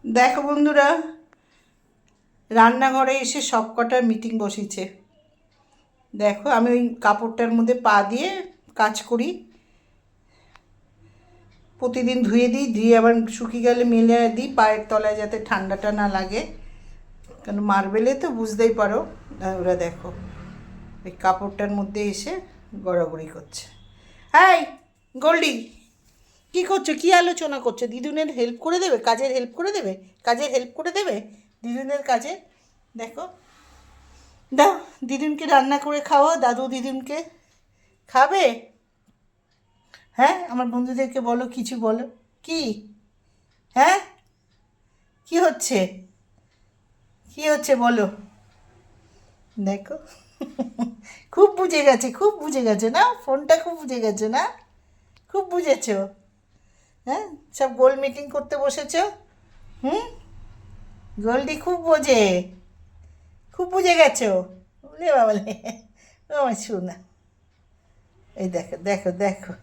দেখো বন্ধুরা, রান্নাঘরে এসে সব কটার মিটিং বসেছে। দেখো, আমি ওই কাপড়টার মধ্যে পা দিয়ে কাজ করি, প্রতিদিন ধুয়ে দিই, ধুয়ে আবার শুকিয়ে গেলে মেলে দিই পায়ের তলায়, যাতে ঠান্ডাটা না লাগে। কারণ মার্বেলে তো বুঝতেই পারো। ওরা দেখো ওই কাপড়টার মধ্যে এসে গড়াগড়ি করছে। এই গোল্ডি, কী করছো? কী আলোচনা করছো? দিদুনের হেল্প করে দেবে, কাজের হেল্প করে দেবে, কাজের হেল্প করে দেবে দিদুনের কাজে। দেখো, দাও দিদুনকে রান্না করে খাওয়াও, দাদু দিদুনকে খাবে। হ্যাঁ, আমার বন্ধুদেরকে বলো, কিছু বলো। কি? হ্যাঁ, কি হচ্ছে? কি হচ্ছে বলো। দেখো, খুব বুঝে গেছে, খুব বুঝে গেছে না, ফোনটা খুব বুঝে গেছে না, খুব বুঝেছো। হ্যাঁ, সব গোল মিটিং করতে বসেছো। হুম, গোল্ডি খুব বোঝে, খুব বুঝে গেছো। বলে বাবলে, ও আমার শোনা। এই দেখো দেখো দেখো,